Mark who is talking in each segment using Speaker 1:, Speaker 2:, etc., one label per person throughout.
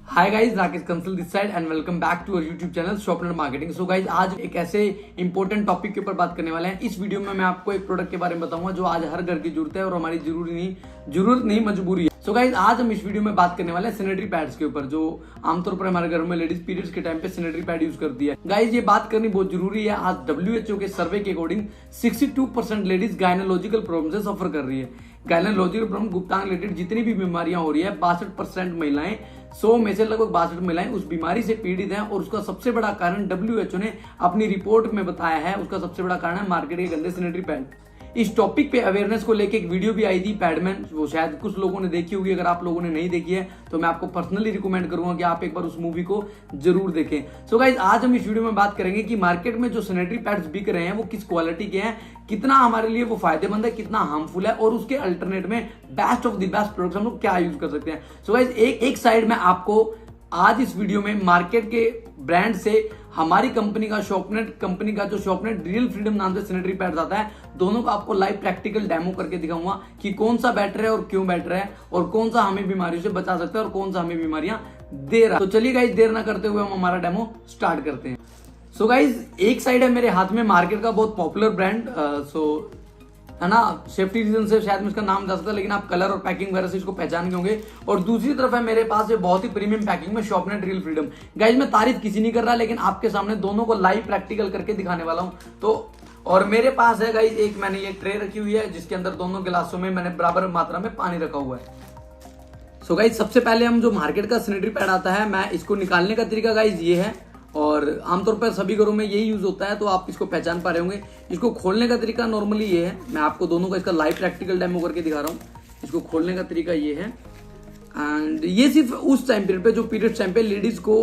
Speaker 1: Hi guys, Rakesh Kansal this side and welcome back to our YouTube channel Shopner marketing. So guys, आज एक ऐसे important topic के ऊपर बात करने वाले हैं। इस वीडियो में मैं आपको एक प्रोडक्ट के बारे में बताऊंगा जो आज हर घर की जरूरत है और हमारी जरूरत नहीं मजबूरी है। सो गाइस, आज हम इस वीडियो में बात करने वाले हैं सैनिटरी पैड्स के ऊपर, जो आमतौर पर हमारे घर में लेडीज पीरियड्स के टाइम पे सैनिटरी पैड यूज करती है। गाइस, ये बात करनी बहुत जरूरी है। आज WHO के सर्वे के अकॉर्डिंग 62% लेडीज गायनोलॉजिकल प्रॉब्लम से सफर कर रही है। गायनोलॉजिकल प्रॉब्लम, गुप्तांग रिलेटेड जितनी भी बीमारियां हो रही है, 62% महिलाएं, 100 में से लगभग 62 महिलाएं उस बीमारी से पीड़ित हैं। और उसका सबसे बड़ा कारण WHO ने अपनी रिपोर्ट में बताया है, उसका सबसे बड़ा कारण है मार्केट के गंदे सैनिटरी पैड। इस टॉपिक पे अवेयरनेस को लेके एक वीडियो भी आई थी पैडमैन, वो शायद कुछ लोगों ने देखी होगी। अगर आप लोगों ने नहीं देखी है तो मैं आपको पर्सनली रिकमेंड करूंगा कि आप एक बार उस मूवी को जरूर देखें। सो गाइस, आज हम इस वीडियो में बात करेंगे कि मार्केट में जो सैनिटरी पैड्स बिक रहे हैं वो किस क्वालिटी के हैं, कितना हमारे लिए वो फायदेमंद है, कितना हार्मफुल है, और उसके अल्टरनेट में best of the best products हम लोग क्या यूज कर सकते हैं। सो गाइस, एक साइड में आपको आज इस वीडियो में मार्केट के ब्रांड से हमारी कंपनी का शॉपनेट रियल फ्रीडम नाम से सैनिटरी पैड्स आता है, दोनों का आपको लाइव प्रैक्टिकल डेमो करके दिखाऊंगा कि कौन सा बेटर है और क्यों बेटर है, और कौन सा हमें बीमारियों से बचा सकता है और कौन सा हमें बीमारियां दे रहा है। तो चलिए गाइस, देर ना करते हुए हम हमारा डेमो स्टार्ट करते हैं। सो गाइस, एक साइड है मेरे हाथ में मार्केट का बहुत पॉपुलर ब्रांड, है ना, सेफ्टी रीजन से शायद मैं इसका नाम जा सकता, लेकिन आप कलर और पैकिंग वगैरह से इसको पहचान होंगे। और दूसरी तरफ है मेरे पास ये बहुत ही प्रीमियम पैकिंग में शॉपनेट रियल फ्रीडम। गाइस, मैं तारीफ किसी नहीं कर रहा, लेकिन आपके सामने दोनों को लाइव प्रैक्टिकल करके दिखाने वाला हूं। तो और मेरे पास है गाइस एक, मैंने ये ट्रे रखी हुई है जिसके अंदर दोनों गिलासों में मैंने बराबर मात्रा में पानी रखा हुआ है। सो गाइस, सबसे पहले हम जो मार्केट का सैनिटरी पैड आता है, मैं इसको निकालने का तरीका गाइस ये है, और आमतौर पर सभी घरों में यही यूज होता है, तो आप इसको पहचान पा रहे होंगे। इसको खोलने का तरीका नॉर्मली ये है, मैं आपको दोनों का इसका लाइव प्रैक्टिकल डेमो करके दिखा रहा हूँ। इसको खोलने का तरीका ये है, एंड ये सिर्फ उस टाइम पीरियड पे, जो पीरियड टाइम पे लेडीज को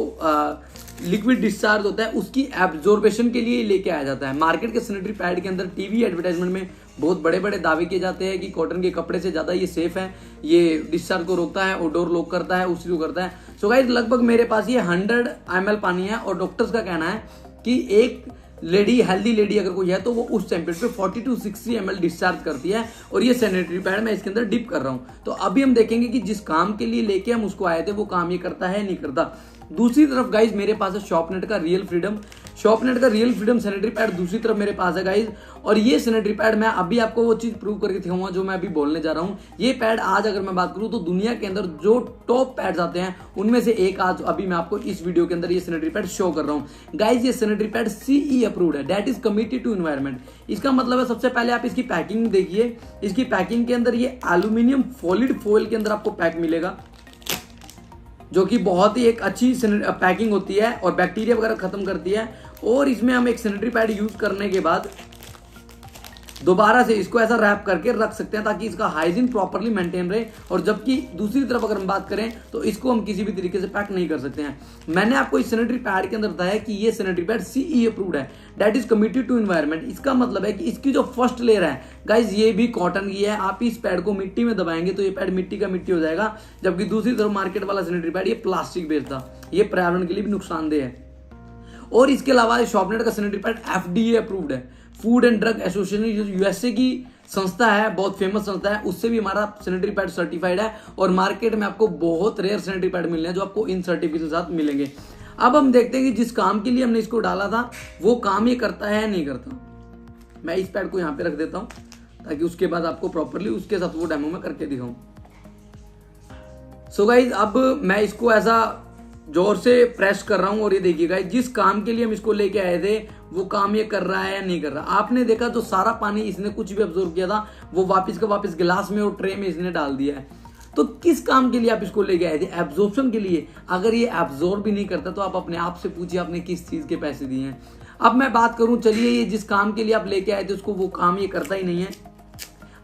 Speaker 1: लिक्विड डिस्चार्ज होता है, उसकी एब्जॉर्बेशन के लिए लेके आया जाता है। मार्केट के सैनिटरी पैड के अंदर टीवी एडवर्टाइजमेंट में बहुत बड़े बड़े दावे किए जाते हैं कि कॉटन के कपड़े से ज्यादा ये सेफ है, ये डिस्चार्ज को रोकता है और डोर लॉक करता है, उसी को करता है। सो गाइस, लगभग मेरे पास ये 100 ml पानी है, और डॉक्टर्स का कहना है कि एक लेडी, हेल्दी लेडी अगर कोई है तो वो उस टेम्परेचर पे 40 to 60 ml डिस्चार्ज करती है। और ये सैनिटरी पैड मैं इसके अंदर डिप कर रहा हूं। तो अभी हम देखेंगे कि जिस काम के लिए लेके हम उसको आए थे वो काम ये करता है नहीं करता। दूसरी तरफ गाइज मेरे पास है शॉपनेट का रियल फ्रीडम सैनिटरी पैड दूसरी तरफ मेरे पास है गाइज। और ये सैनिटरी पैड मैं अभी आपको वो चीज प्रूव करके दिखाऊंगा जो मैं अभी बोलने जा रहा हूं। ये पैड आज अगर मैं बात करूं तो दुनिया के अंदर जो टॉप पैड्स आते हैं उनमें से एक आज अभी मैं आपको इस वीडियो के अंदर ये सैनिटरी पैड शो कर रहा हूं। गाइज, ये सैनिटरी पैड CE अप्रूव्ड है, that is committed to environment. इसका मतलब है, सबसे पहले आप इसकी पैकिंग देखिए। इसकी पैकिंग के अंदर ये एल्यूमिनियम सॉलिड फॉइल के अंदर आपको पैक मिलेगा, जो कि बहुत ही एक अच्छी पैकिंग होती है और बैक्टीरिया वगैरह खत्म करती है। और इसमें हम एक सैनिटरी पैड यूज करने के बाद दोबारा से इसको ऐसा रैप करके रख सकते हैं ताकि इसका हाइजीन प्रॉपर्ली मेंटेन रहे। और जबकि दूसरी तरफ अगर हम बात करें तो इसको हम किसी भी तरीके से पैक नहीं कर सकते हैं। मैंने आपको इस सैनिटरी पैड के अंदर बताया कि ये सैनिटरी पैड CE अप्रूव्ड है, that is committed to environment. इसका मतलब है कि इसकी जो फर्स्ट लेयर है गाइज, ये भी कॉटन की है। आप इस पैड को मिट्टी में दबाएंगे तो ये पैड मिट्टी का मिट्टी हो जाएगा, जबकि दूसरी तरफ मार्केट वाला सैनिटरी पैड ये प्लास्टिक बेस्ड था, ये पर्यावरण के लिए भी नुकसानदेह है। और इसके अलावा शॉपनेट का सैनिटरी पैड FDA अप्रूव्ड है, फूड एंड ड्रग एसोसिएशन, जो USA की संस्था है, बहुत फेमस संस्था है, उससे भी हमारा सैनिटरी पैड सर्टिफाइड है। और मार्केट में आपको बहुत रेयर सैनिटरी पैड मिलने हैं जो आपको इन सर्टिफिकेट के साथ मिलेंगे। अब हम देखते हैं कि जिस काम के लिए हमने इसको डाला था वो काम ये करता है या नहीं करता। मैं इस पैड को यहाँ पे रख देता हूँ ताकि उसके बाद आपको प्रॉपरली उसके साथ वो डेमो में करके दिखाऊं। सो गाइज, अब मैं इसको ऐसा जोर से प्रेस कर रहा हूं, और ये देखिएगा जिस काम के लिए हम इसको लेके आए थे वो काम ये कर रहा है या नहीं कर रहा। आपने देखा तो सारा पानी इसने कुछ भी अब्सॉर्ब किया था वो वापस का वापस गिलास में और ट्रे में इसने डाल दिया है। तो किस काम के लिए आप इसको लेके आए थे? एब्जॉर्प्शन के लिए। अगर ये एब्जॉर्ब भी नहीं करता तो आप अपने आप से पूछिए आपने किस चीज के पैसे दिए हैं। अब मैं बात करूं, चलिए ये जिस काम के लिए आप लेके आए थे उसको वो काम ये करता ही नहीं है।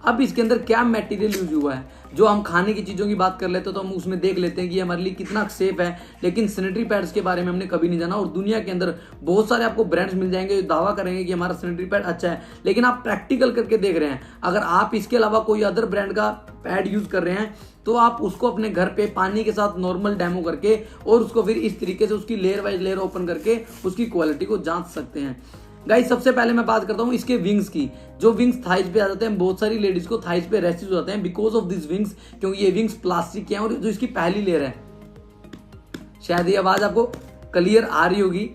Speaker 1: अब इसके अंदर क्या मटेरियल यूज हुआ है, जो हम खाने की चीजों की बात कर लेते हैं तो हम उसमें देख लेते हैं कि हमारे लिए कितना सेफ है, लेकिन सैनिटरी पैड्स के बारे में हमने कभी नहीं जाना। और दुनिया के अंदर बहुत सारे आपको ब्रांड्स मिल जाएंगे जो दावा करेंगे कि हमारा सैनिटरी पैड अच्छा है, लेकिन आप प्रैक्टिकल करके देख रहे हैं। अगर आप इसके अलावा कोई अदर ब्रांड का पैड यूज कर रहे हैं तो आप उसको अपने घर पे पानी के साथ नॉर्मल डेमो करके और उसको फिर इस तरीके से उसकी लेयर वाइज लेयर ओपन करके उसकी क्वालिटी को जांच सकते हैं। गाइस, सबसे पहले मैं बात करता हूँ इसके विंग्स की। जो विंग्स थाइज पे आ जाते हैं, बहुत सारी लेडीज को थाइज पे रैशेज हो जाते हैं बिकॉज ऑफ दिस विंग्स, क्योंकि ये विंग्स प्लास्टिक के हैं। और जो इसकी पहली लेयर है शायद ये आवाज आपको क्लियर आ रही होगी,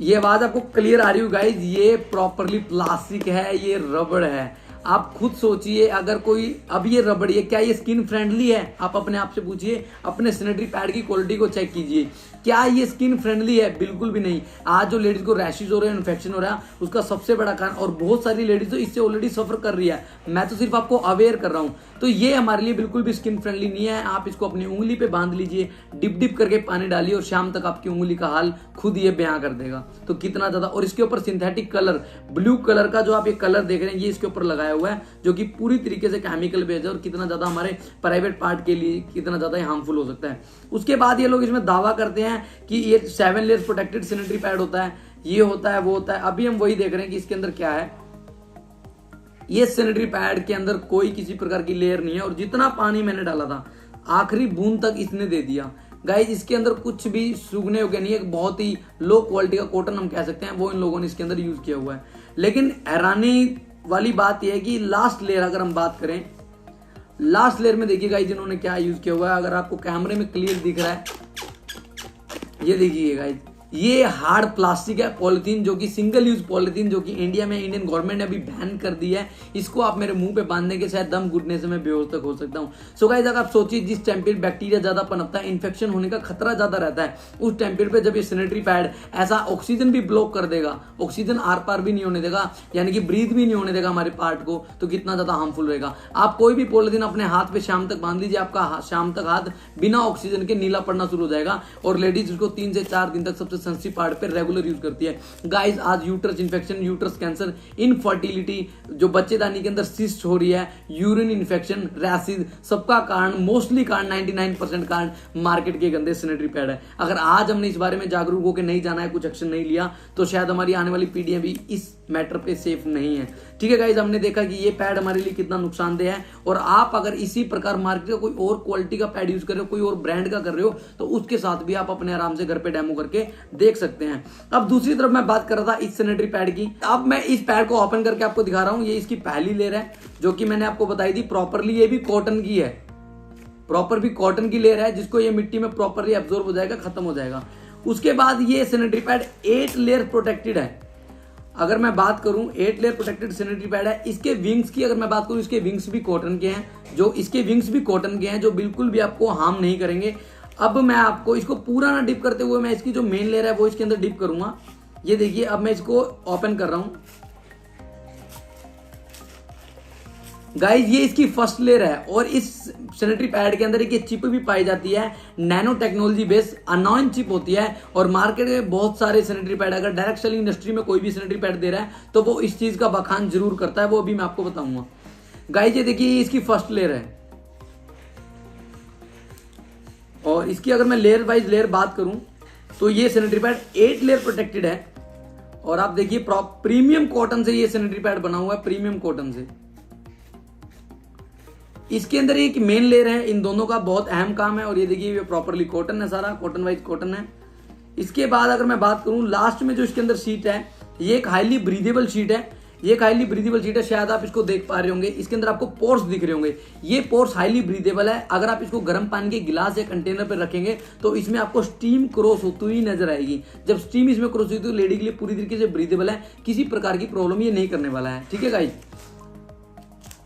Speaker 1: ये आवाज आपको क्लियर आ रही होगी गाइज। ये प्रॉपरली प्लास्टिक है, ये रबड़ है। आप खुद सोचिए, अगर कोई, अब ये रबड़, ये क्या ये स्किन फ्रेंडली है? आप अपने आप से पूछिए, अपने सैनिटरी पैड की क्वालिटी को चेक कीजिए, क्या ये स्किन फ्रेंडली है? बिल्कुल भी नहीं। आज जो लेडीज को रैशेज हो रहे हैं, इन्फेक्शन हो रहा है, उसका सबसे बड़ा कारण, और बहुत सारी लेडीज तो इससे ऑलरेडी सफर कर रही है, मैं तो सिर्फ आपको अवेयर कर रहा हूं। तो ये हमारे लिए बिल्कुल भी स्किन फ्रेंडली नहीं है। आप इसको अपनी उंगली पे बांध लीजिए, डिप डिप करके पानी डालिए, और शाम तक आपकी उंगली का हाल खुद ये बयां कर देगा। तो कितना ज्यादा, और इसके ऊपर सिंथेटिक कलर, ब्लू कलर का जो आप ये कलर देख रहे हैं, ये इसके ऊपर लगाया हुआ है, जो कि पूरी तरीके से केमिकल बेस्ड है, और कितना ज्यादा हमारे प्राइवेट पार्ट के लिए कितना ज्यादा हार्मफुल हो सकता है। उसके बाद ये लोग इसमें दावा करते हैं कि ये 7 लेयर्स प्रोटेक्टेड सैनिटरी पैड होता है, ये होता है, वो होता है। अभी हम वही देख रहे हैं कि इसके अंदर क्या है। ये सैनिटरी पैड के अंदर कोई किसी प्रकार की लेयर नहीं है, और जितना पानी मैंने डाला था आखिरी बूंद तक इसने दे दिया। गाइज इसके अंदर कुछ भी सूखने योग्य नहीं है, बहुत ही लो क्वालिटी का कॉटन हम कह सकते हैं, वो इन लोगों ने इसके अंदर यूज किया हुआ है। लेकिन हैरानी वाली बात यह है कि लास्ट लेयर अगर हम बात करें, लास्ट लेयर में देखिए गाइज इन्होंने क्या यूज किया हुआ है। अगर आपको कैमरे में क्लियर दिख रहा है, ये देखिए गाइज, ये हार्ड प्लास्टिक है, पॉलिथीन, जो कि सिंगल यूज पॉलिथीन, जो कि इंडिया में इंडियन गवर्नमेंट ने अभी बैन कर दी है। इसको आप मेरे मुंह पे बांधने के शायद दम घुटने से मैं बेहोश तक हो सकता हूं। सो गाइस अगर आप सोचिए, जिस टेम्परेचर बैक्टीरिया ज्यादा पनपता है, इन्फेक्शन होने का खतरा ज्यादा रहता है, उस टेम्परेचर पे जब ये सैनिटरी पैड ऐसा ऑक्सीजन भी ब्लॉक कर देगा, ऑक्सीजन आर पार भी नहीं होने देगा, यानी कि ब्रीथ भी नहीं होने देगा हमारे पार्ट को, तो कितना ज्यादा हार्मफुल रहेगा। आप कोई भी पॉलिथीन अपने हाथ पे शाम तक बांध लीजिए, आपका शाम तक हाथ बिना ऑक्सीजन के नीला पड़ना शुरू हो जाएगा, और लेडीज उसको 3 से 4 दिन तक सबसे सेंसिटिव पार्ट पे रेगुलर यूज करती है। गाइस आज uterus infection, uterus cancer, infertility, जो बच्चेदानी के अंदर सिस्ट हो रही है, यूरिन इन्फेक्शन, रैशेज, सबका कारण, मोस्टली कारण, 99% कारण मार्केट के गंदे सैनिटरी पैड है। अगर आज हमने इस बारे में जागरूक होकर नहीं जाना है, कुछ एक्शन नहीं लिया, तो शायद हमारी आने वाली पीढ़ियां भी इस मैटर पे सेफ नहीं है। ठीक है गाइस, हमने देखा कि ये पैड हमारे लिए कितना नुकसानदेह है, और आप अगर इसी प्रकार मार्केट का कोई और क्वालिटी का पैड यूज कर रहे हो, कोई और ब्रांड का कर रहे हो, तो उसके साथ भी आप अपने आराम से घर पे डेमो करके देख सकते हैं। अब दूसरी तरफ मैं बात कर रहा था इस सैनिटरी पैड की। अब मैं इस पैड को ओपन करके आपको दिखा रहा हूं। ये इसकी पहली लेयर है, जो कि मैंने आपको बताई थी प्रॉपरली, ये भी कॉटन की है, प्रॉपर भी कॉटन की लेयर है, जिसको ये मिट्टी में प्रॉपरली एब्जॉर्ब हो जाएगा, खत्म हो जाएगा। उसके बाद ये सैनिटरी पैड 8 लेयर प्रोटेक्टेड है। अगर मैं बात करूं, 8 लेयर प्रोटेक्टेड सैनिटरी पैड है। इसके विंग्स की अगर मैं बात करूं, इसके विंग्स भी कॉटन के हैं, जो इसके विंग्स भी कॉटन के हैं, जो बिल्कुल भी आपको हार्म नहीं करेंगे। अब मैं आपको इसको पूरा ना डिप करते हुए, मैं इसकी जो मेन लेयर है वो इसके अंदर डिप करूंगा। ये देखिए, अब मैं इसको ओपन कर रहा हूं गाइज, ये इसकी फर्स्ट लेयर है, और इस सैनिटरी पैड के अंदर एक चिप भी पाई जाती है, नैनो टेक्नोलॉजी बेस्ड अनॉन चिप होती है। और मार्केट में बहुत सारे सैनिटरी पैड, अगर डायरेक्ट सेलिंग इंडस्ट्री में कोई भी सैनिटरी पैड दे रहा है, तो वो इस चीज का बखान जरूर करता है, वो अभी मैं आपको बताऊंगा। गाइज ये देखिए, ये इसकी फर्स्ट लेयर है, और इसकी अगर मैं लेयर वाइज लेयर बात करूं, तो ये सैनिटरी पैड 8 लेयर प्रोटेक्टेड है। और आप देखिए, प्रीमियम कॉटन से ये सैनिटरी पैड बना हुआ है, प्रीमियम कॉटन से। इसके अंदर एक मेन लेयर है, इन दोनों का बहुत अहम काम है। और ये देखिए, ये प्रॉपरली कॉटन है, सारा कॉटन वाइज कॉटन है। इसके बाद अगर मैं बात करूं, लास्ट में जो इसके अंदर शीट है, ये एक हाईली ब्रीदेबल शीट है। ये एक हाईली ब्रीदेबल शीट है, शायद आप इसको देख पा रहे होंगे, इसके अंदर आपको पोर्स दिख रहे होंगे। ये पोर्स हाईली ब्रीदेबल है। अगर आप इसको गर्म पानी के गिलास या कंटेनर पर रखेंगे, तो इसमें आपको स्टीम क्रॉस होती हुई नजर आएगी। जब स्टीम इसमें क्रॉस होती है, तो लेडी के लिए पूरी तरीके से ब्रीदेबल है, किसी प्रकार की प्रॉब्लम ये नहीं करने वाला है। ठीक है गाइस,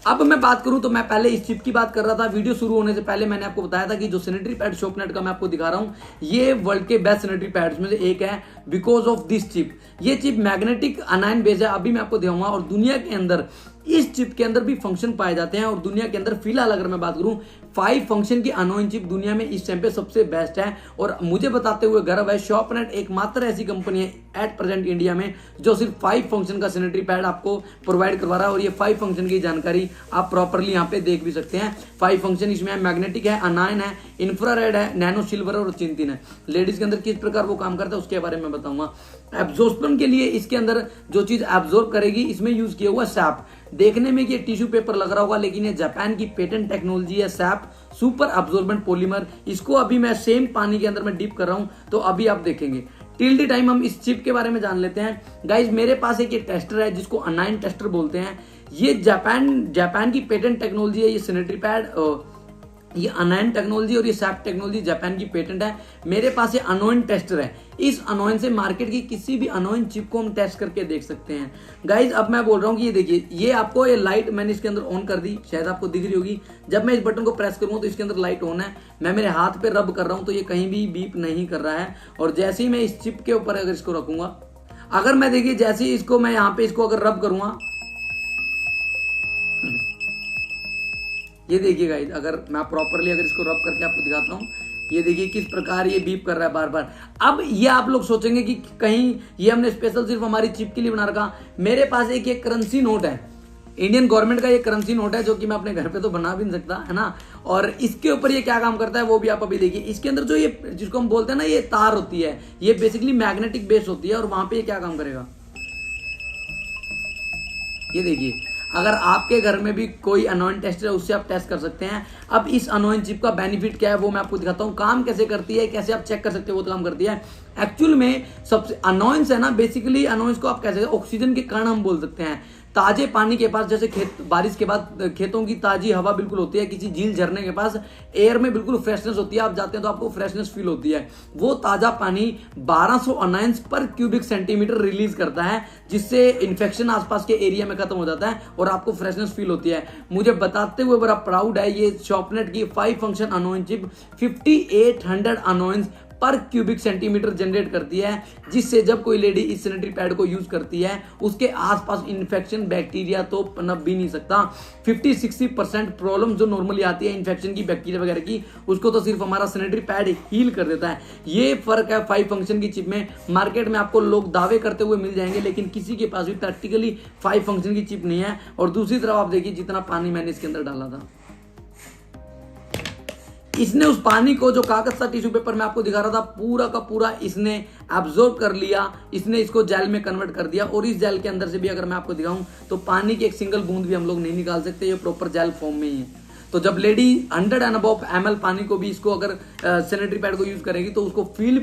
Speaker 1: अब मैं बात करूं, तो मैं पहले इस चिप की बात कर रहा था। वीडियो शुरू होने से पहले मैंने आपको बताया था कि जो सैनिटरी पैड शॉपनेट का मैं आपको दिखा रहा हूं, ये वर्ल्ड के बेस्ट सैनिटरी पैड्स में से एक है, बिकॉज ऑफ दिस चिप। ये चिप मैग्नेटिक अनायन बेस्ड है, अभी मैं आपको दिखाऊंगा। और दुनिया के अंदर इस चिप के अंदर भी फंक्शन पाए जाते हैं, और दुनिया के अंदर फिलहाल अगर मैं बात करूं, 5 फंक्शन की अनोइन चिप दुनिया में इस टाइम पे सबसे बेस्ट है। और मुझे बताते हुए गर्व है, शॉपनेट एकमात्र ऐसी कंपनी है एट प्रेजेंट इंडिया में जो सिर्फ 5 फंक्शन का सैनिटरी पैड आपको प्रोवाइड करवा रहा है। और ये 5 फंक्शन की जानकारी आप प्रॉपरली यहाँ पे देख भी सकते हैं। 5 फंक्शन इसमें मैग्नेटिक है, अनायन है, इंफ्रारेड है, नैनो सिल्वर और चिंतिन है। लेडीज के अंदर किस प्रकार वो काम करता है उसके बारे में बताऊंगा। एब्जॉर्प्शन के लिए इसके अंदर जो चीज एब्जॉर्ब करेगी, इसमें यूज किया हुआ सैप। देखने में ये टिश्यू पेपर लग रहा होगा, लेकिन ये जापान की पेटेंट टेक्नोलॉजी है, सैप सुपर एब्जॉर्बेंट पॉलीमर। इसको अभी मैं सेम पानी के अंदर में डिप कर रहा हूं, तो अभी आप देखेंगे। टिल द टाइम हम इस चिप के बारे में जान लेते हैं। गाइज मेरे पास एक ये टेस्टर है, जिसको अनायन टेस्टर बोलते हैं। ये जापान की पेटेंट टेक्नोलॉजी है। ये सैनिटरी पैड ये अनोइन टेक्नोलॉजी और ये सैप टेक्नोलॉजी जापान की पेटेंट है। मेरे पास ये अनोइन टेस्टर है। इस अनोइन से मार्केट की किसी भी अनोइन चिप को हम टेस्ट करके देख सकते हैं। गाइज अब मैं बोल रहा हूँ कि ये देखिए, ये आपको ये लाइट मैंने इसके अंदर ऑन कर दी, शायद आपको दिख रही होगी। जब मैं इस बटन को प्रेस करूंगा तो इसके अंदर लाइट ऑन है। मैं मेरे हाथ पे रब कर रहा हूं तो ये कहीं भी बीप नहीं कर रहा है। और जैसे ही मैं इस चिप के ऊपर अगर इसको रखूंगा, अगर मैं देखिए जैसे ही इसको मैं यहाँ पे इसको अगर रब करूंगा, ये देखिए गाइस, अगर मैं प्रॉपरली अगर इसको रब करके आपको दिखाता हूं, ये देखिए किस प्रकार ये बीप कर रहा है बार बार। अब ये आप लोग सोचेंगे कि कहीं ये हमने स्पेशल सिर्फ हमारी चिप के लिए बना रखा। मेरे पास एक ये करेंसी नोट है, इंडियन गवर्नमेंट का ये करेंसी नोट है, जो कि मैं अपने घर पे तो बना भी नहीं सकता है ना। और इसके ऊपर ये क्या काम करता है वो भी आप अभी देखिए। इसके अंदर जो ये जिसको हम बोलते हैं ना, ये तार होती है, ये बेसिकली मैग्नेटिक बेस होती है। और वहां पे ये क्या काम करेगा, ये देखिए, अगर आपके घर में भी कोई अनोइन टेस्टर है उससे आप टेस्ट कर सकते हैं। अब इस अनोइन चिप का बेनिफिट क्या है वो मैं आपको दिखाता हूं, काम कैसे करती है, कैसे आप चेक कर सकते हो वो तो काम करती है। एक्चुअल में सबसे अनोइंस है ना, बेसिकली अनोइंस को आप कैसे ऑक्सीजन के कण हम बोल सकते हैं। ताजे पानी के पास, जैसे बारिश के बाद खेतों की ताजी हवा बिल्कुल होती है, किसी झील झरने के पास एयर में बिल्कुल फ्रेशनेस होती है, आप जाते हैं तो आपको फ्रेशनेस फील होती है। वो ताजा पानी 1200 अनायंस पर क्यूबिक सेंटीमीटर रिलीज करता है, जिससे इन्फेक्शन आसपास के एरिया में खत्म हो जाता है और आपको फ्रेशनेस फील होती है। मुझे बताते हुए बड़ा प्राउड है, ये शॉपनेट की 5 फंक्शन अनोइन चिप 5800 अनोइंस पर क्यूबिक सेंटीमीटर जनरेट करती है, जिससे जब कोई लेडी इस सैनिटरी पैड को यूज करती है उसके आसपास इन्फेक्शन बैक्टीरिया तो पनप भी नहीं सकता। 50-60% प्रॉब्लम जो नॉर्मली आती है इन्फेक्शन की, बैक्टीरिया वगैरह की, उसको तो सिर्फ हमारा सैनिटरी पैड हील कर देता है। ये फर्क है 5 फंक्शन की चिप में। मार्केट में आपको लोग दावे करते हुए मिल जाएंगे, लेकिन किसी के पास भी प्रैक्टिकली 5 फंक्शन की चिप नहीं है। और दूसरी तरफ आप देखिए जितना पानी मैंने इसके अंदर डाला था, इसने उस पानी को, जो कागज था टिश्यू पेपर में आपको दिखा रहा था, पूरा का पूरा इसने एब्जॉर्ब कर लिया, इसने इसको जेल में कन्वर्ट कर दिया। और इस जेल के अंदर से भी अगर मैं आपको दिखाऊं तो पानी की एक सिंगल बूंद भी हम लोग नहीं निकाल सकते, ये प्रॉपर जेल फॉर्म में ही है। तो जब लेडी 100 एंड अबव ml पानी को भी, इसको अगर सैनिटरी पैड को यूज करेगी तो उनको फील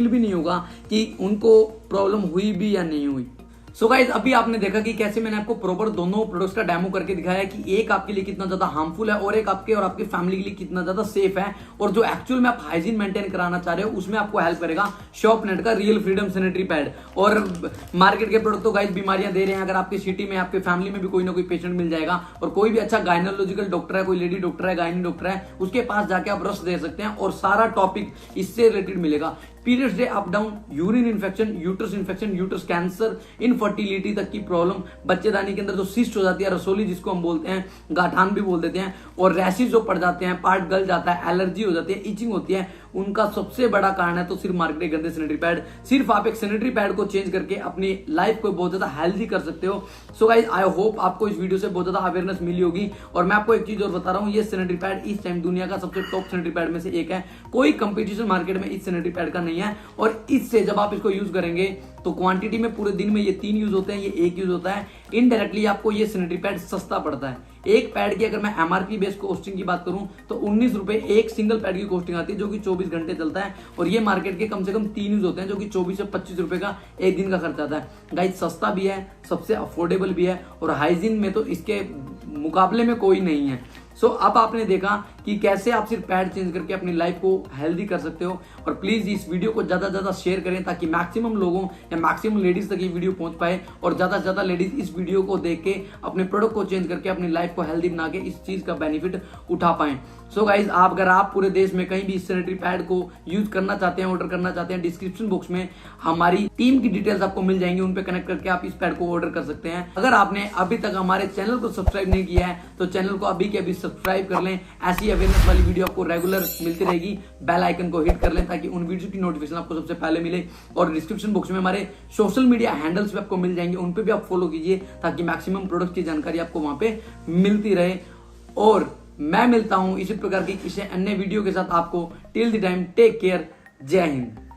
Speaker 1: भी नहीं होगा कि उनको प्रॉब्लम हुई भी या नहीं हुई। सो गाइज अभी आपने देखा कि कैसे मैंने आपको प्रॉपर दोनों प्रोडक्ट्स का डेमो करके दिखाया कि एक आपके लिए कितना ज्यादा हार्मफुल है और एक आपके और आपकी फैमिली के लिए कितना ज्यादा सेफ है। और जो एक्चुअल में आप हाइजीन मेंटेन कराना चाह रहे हो उसमें आपको हेल्प करेगा शॉपनेट का रियल फ्रीडम सैनिटरी पैड। और मार्केट के प्रोडक्ट तो गाइज बीमारियां दे रहे हैं। अगर आपकी सिटी में, आपके फैमिली में भी कोई ना कोई पेशेंट मिल जाएगा और कोई भी अच्छा गायनोलॉजिकल डॉक्टर है, कोई लेडी डॉक्टर है, गायनी डॉक्टर है, उसके पास जाके आप रस दे सकते हैं और सारा टॉपिक इससे रिलेटेड मिलेगा। Periods day up down, urine infection, uterus cancer, infertility तक की प्रॉब्लम, बच्चेदानी के अंदर जो सिस्ट हो जाती है, रसोली जिसको हम बोलते हैं, गाठान भी बोल देते हैं, और रैशेज जो पड़ जाते हैं, पार्ट गल जाता है, एलर्जी हो जाती है, इचिंग होती है, उनका सबसे बड़ा कारण है तो सिर्फ मार्केट के गंदे सैनिटरी पैड। सिर्फ आप एक सैनिटरी पैड को चेंज करके अपनी लाइफ को बहुत ज्यादा हेल्दी कर सकते हो। सो गाइस आई होप आपको इस वीडियो से बहुत ज्यादा अवेयरनेस मिली होगी। और मैं आपको एक चीज और बता रहा हूं, ये सैनिटरी पैड इस टाइम दुनिया का सबसे टॉप सैनिटरी पैड में से एक है। कोई कंपटीशन मार्केट में इस सैनिटरी पैड का नहीं है। और इससे जब आप इसको यूज करेंगे तो क्वांटिटी में पूरे दिन में ये 3 यूज होते हैं, ये 1 यूज होता है। इनडायरेक्टली आपको ये सैनिटरी पैड सस्ता पड़ता है। एक पैड की अगर मैं एमआरपी बेस्ड कॉस्टिंग की बात करूं तो 19 रुपए एक सिंगल पैड की कॉस्टिंग आती है, जो कि 24 घंटे चलता है। और ये मार्केट के कम से कम 3 यूज होते हैं, जो कि 24 से 25 रुपए का एक दिन का खर्च आता है। गाइस सस्ता भी है, सबसे अफोर्डेबल भी है, और हाइजीन में तो इसके मुकाबले में कोई नहीं है। सो अब आपने देखा कि कैसे आप सिर्फ पैड चेंज करके अपनी लाइफ को हेल्दी कर सकते हो। और प्लीज इस वीडियो को ज्यादा से ज्यादा शेयर करें ताकि मैक्सिमम लोगों या मैक्सिमम लेडीज तक ये वीडियो पहुंच पाए और ज्यादा से ज्यादा लेडीज इस वीडियो को देख के अपने प्रोडक्ट को चेंज करके अपनी लाइफ को हेल्दी बना के इस चीज का बेनिफिट उठा पाए। सो गाइज अगर आप पूरे देश में कहीं भी इस सैनिटरी पैड को यूज करना चाहते हैं, ऑर्डर करना चाहते हैं, डिस्क्रिप्शन बॉक्स में हमारी टीम की डिटेल्स आपको मिल जाएंगी, उन पे कनेक्ट करके आप इस पैड को ऑर्डर कर सकते हैं। अगर आपने अभी तक हमारे चैनल को सब्सक्राइब नहीं किया है तो चैनल को अभी के अभी सब्सक्राइब कर लें। ऐसी अवेयरनेस वाली वीडियो आपको रेगुलर मिलती रहेगी। बेल आइकन को हिट कर लें ताकि उन वीडियो की नोटिफिकेशन आपको सबसे पहले मिले। और डिस्क्रिप्शन बॉक्स में हमारे सोशल मीडिया हैंडल्स भी आपको मिल जाएंगे, उन पे भी आप फॉलो कीजिए ताकि मैक्सिमम प्रोडक्ट की जानकारी आपको वहां पे मिलती रहे। और मैं मिलता हूं इसी प्रकार की किसी अन्य वीडियो के साथ आपको। Till the time take care, जय हिंद।